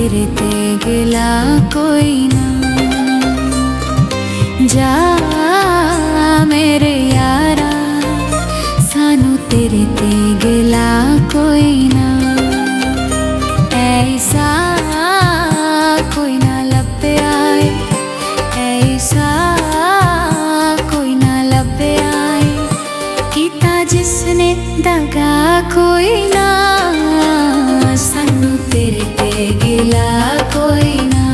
तेरे ते गिला कोई ना। जा मेरे यारा सानू तेरे ते गिला कोई ना। ऐसा कोई ना लभे आए, ऐसा कोई ना लभे आए, कीता जिसने दगा कोई ना। सानू तेरे ते गिला कोई ना।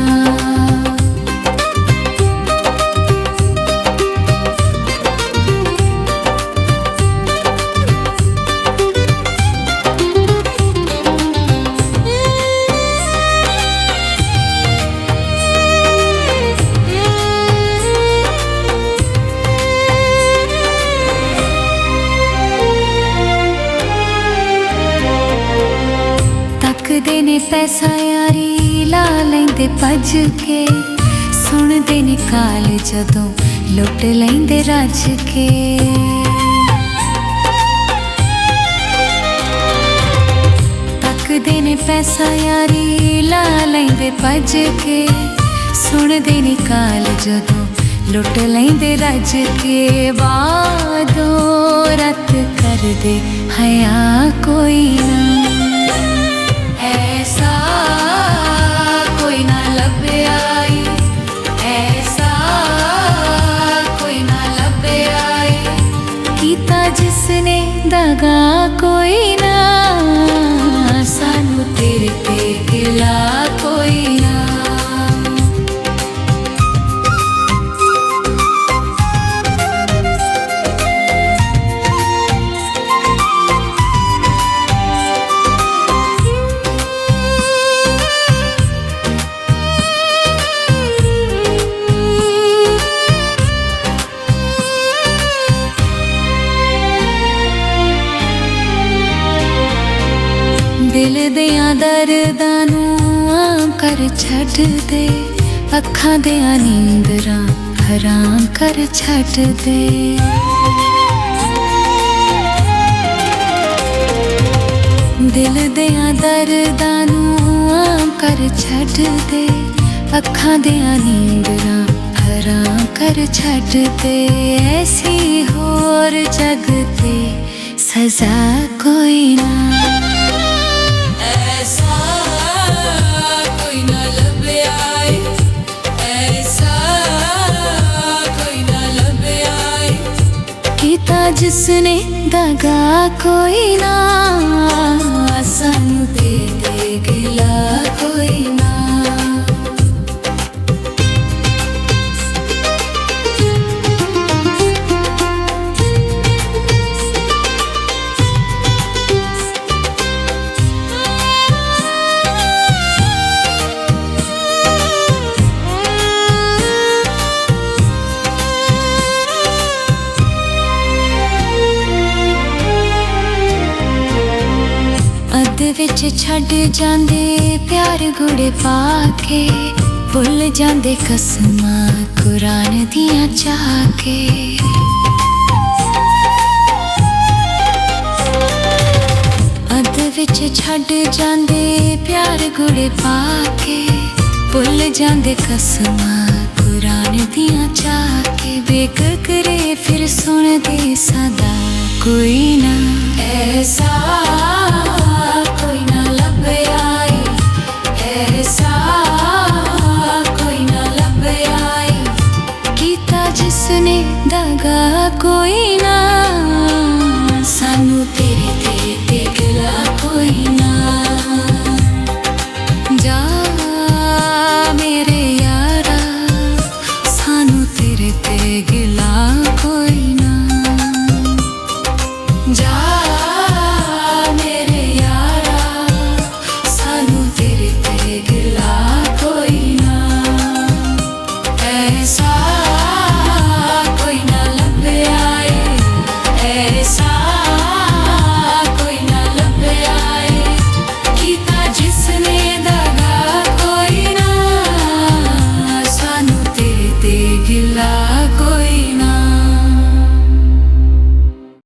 तकदे ने पैसा यारी ला लेंदे भज के, सुनदे ने काल जदों लुट लेंदे रज के। तकदे ने पैसा यारी ला लेंदे भज के, सुनदे ने काल जदों लुट लेंदे रज के। वादो रत कर दे हया कोई ना। ऐसा कोई ना लभे आई, ऐसा कोई ना लभे आई, कीता जिसने दगा कोई ना। सानू तेरे ते गिला कोई ना। दिल दियां दर्दां नूं आम कर छड्ड दे, अखां दियां नींदरां हराम कर छड्ड दे। दिल दियां दर्दां नूं आम कर छड्ड दे, अखां दियां नींदरां हराम कर छड्ड दे। ऐसी होर जग ते सजा कोई ना। ऐसा कोई ना लभे आए, ऐसा कोई ना लभे आए, कीता जिसने दगा कोई ना। सानू तेरे गिला कोई ना। विच छड्ड जांदे प्यार गुड़े पाके, भुल जांदे कसमां कुरान दियां चाके। अद विच छड्ड जांदे प्यार गुड़े पाके, भुल जांदे कसमां कुरान दियां चाके। बेक करे फिर सुन दे सदा कोई ना। ऐसा कोई